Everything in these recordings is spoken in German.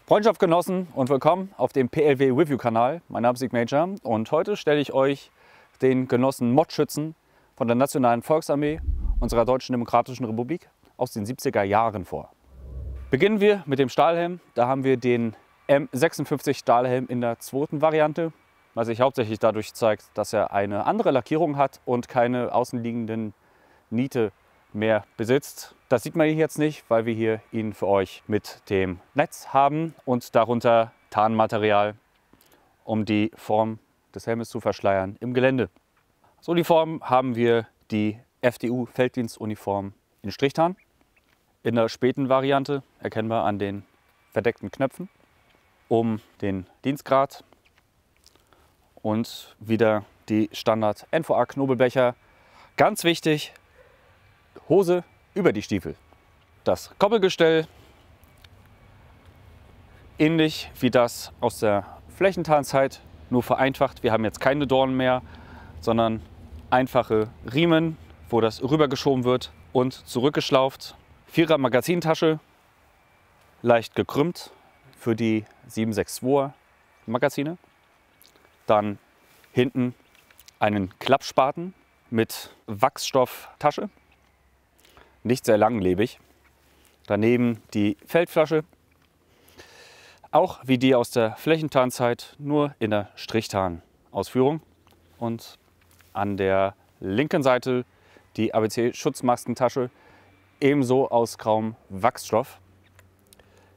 Freundschaft genossen und willkommen auf dem PLW Review Kanal. Mein Name ist Sig Major und heute stelle ich euch den Genossen Mod-Schützen von der Nationalen Volksarmee unserer Deutschen Demokratischen Republik aus den 70er Jahren vor. Beginnen wir mit dem Stahlhelm. Da haben wir den M56 Stahlhelm in der zweiten Variante, was sich hauptsächlich dadurch zeigt, dass er eine andere Lackierung hat und keine außenliegenden Niete mehr besitzt. Das sieht man hier jetzt nicht, weil wir hier ihn für euch mit dem Netz haben und darunter Tarnmaterial, um die Form des Helmes zu verschleiern im Gelände. Als Uniform haben wir die FDU Felddienstuniform in Strichtarn. In der späten Variante, erkennbar an den verdeckten Knöpfen, um den Dienstgrad und wieder die Standard NVA Knobelbecher. Ganz wichtig, Hose über die Stiefel. Das Koppelgestell, ähnlich wie das aus der Flächentarnzeit, nur vereinfacht. Wir haben jetzt keine Dornen mehr, sondern einfache Riemen, wo das rübergeschoben wird und zurückgeschlauft. 4er Magazintasche, leicht gekrümmt für die 7,62er Magazine. Dann hinten einen Klappspaten mit Wachsstofftasche, nicht sehr langlebig. Daneben die Feldflasche, auch wie die aus der Flächentarnzeit, nur in der Strichtarn-Ausführung. Und an der linken Seite die ABC-Schutzmaskentasche, ebenso aus grauem Wachsstoff.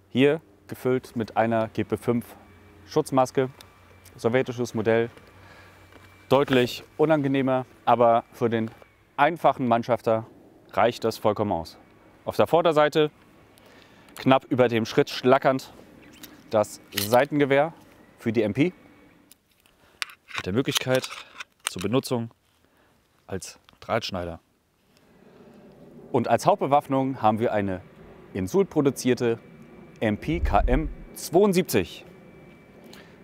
Hier gefüllt mit einer GP5 Schutzmaske, sowjetisches Modell, deutlich unangenehmer, aber für den einfachen Mannschafter reicht das vollkommen aus. Auf der Vorderseite, knapp über dem Schritt schlackernd, das Seitengewehr für die MP mit der Möglichkeit zur Benutzung als Drahtschneider. Und als Hauptbewaffnung haben wir eine in Suhl produzierte MP KM 72.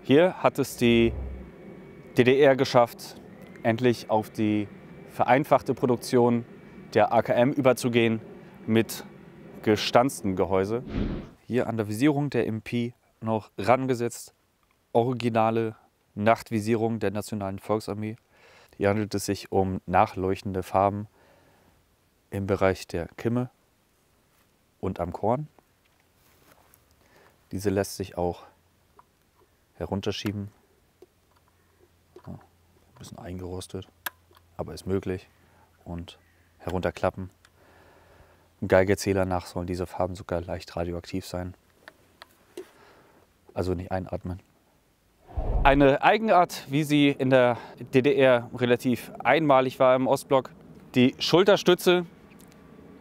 Hier hat es die DDR geschafft, endlich auf die vereinfachte Produktion der AKM überzugehen mit gestanztem Gehäuse. Hier an der Visierung der MP noch rangesetzt originale Nachtvisierung der Nationalen Volksarmee. Hier handelt es sich um nachleuchtende Farben im Bereich der Kimme und am Korn. Diese lässt sich auch herunterschieben. Ein bisschen eingerostet, aber ist möglich. Und herunterklappen. Im Geigerzähler nach sollen diese Farben sogar leicht radioaktiv sein. Also nicht einatmen. Eine Eigenart, wie sie in der DDR relativ einmalig war im Ostblock. Die Schulterstütze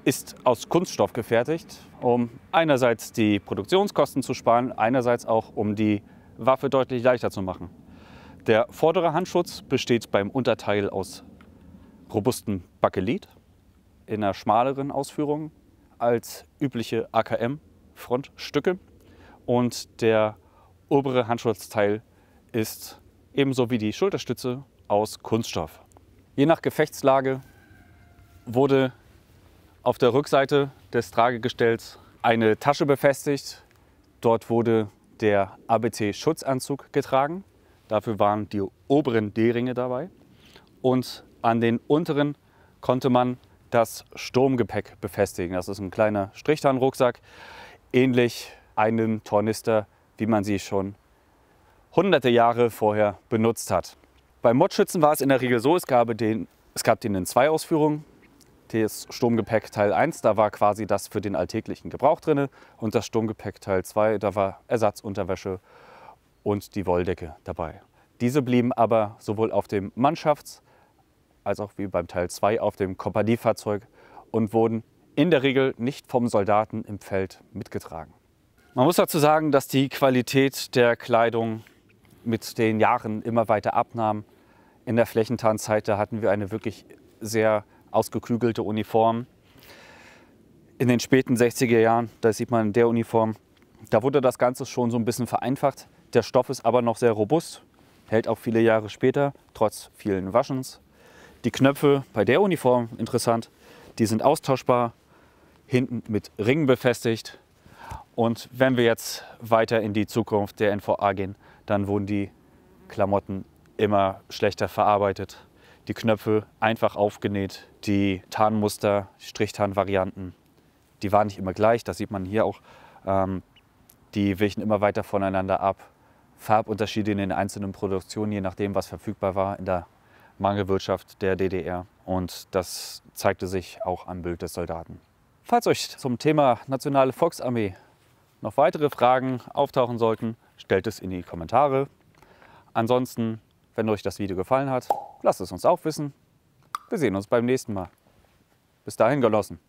ist aus Kunststoff gefertigt, um einerseits die Produktionskosten zu sparen, einerseits auch um die Waffe deutlich leichter zu machen. Der vordere Handschutz besteht beim Unterteil aus robustem Bakelit in einer schmaleren Ausführung als übliche AKM-Frontstücke. Und der obere Handschutzteil ist ebenso wie die Schulterstütze aus Kunststoff. Je nach Gefechtslage wurde auf der Rückseite des Tragegestells eine Tasche befestigt. Dort wurde der ABC-Schutzanzug getragen. Dafür waren die oberen D-Ringe dabei. Und an den unteren konnte man das Sturmgepäck befestigen. Das ist ein kleiner Strichtarnrucksack, ähnlich einem Tornister, wie man sie schon hunderte Jahre vorher benutzt hat. Beim Mod-Schützen war es in der Regel so, es gab den in zwei Ausführungen. Das Sturmgepäck Teil 1, da war quasi das für den alltäglichen Gebrauch drin. Und das Sturmgepäck Teil 2, da war Ersatzunterwäsche und die Wolldecke dabei. Diese blieben aber sowohl auf dem Mannschafts- als auch wie beim Teil 2 auf dem Kompaniefahrzeug und wurden in der Regel nicht vom Soldaten im Feld mitgetragen. Man muss dazu sagen, dass die Qualität der Kleidung mit den Jahren immer weiter abnahm. In der Flächentarnzeit, da hatten wir eine wirklich sehr ausgeklügelte Uniform. In den späten 60er Jahren, da sieht man in der Uniform, da wurde das Ganze schon so ein bisschen vereinfacht. Der Stoff ist aber noch sehr robust, hält auch viele Jahre später, trotz vielen Waschens. Die Knöpfe bei der Uniform, interessant, die sind austauschbar, hinten mit Ringen befestigt Und wenn wir jetzt weiter in die Zukunft der NVA gehen, dann wurden die Klamotten immer schlechter verarbeitet. Die Knöpfe einfach aufgenäht, die Tarnmuster, Strichtarnvarianten, die waren nicht immer gleich. Das sieht man hier auch. Die wichen immer weiter voneinander ab. Farbunterschiede in den einzelnen Produktionen, je nachdem, was verfügbar war in der Mangelwirtschaft der DDR. Und das zeigte sich auch am Bild des Soldaten. Falls euch zum Thema Nationale Volksarmee noch weitere Fragen auftauchen sollten, stellt es in die Kommentare. Ansonsten, wenn euch das Video gefallen hat, lasst es uns auch wissen. Wir sehen uns beim nächsten Mal. Bis dahin, Genossen.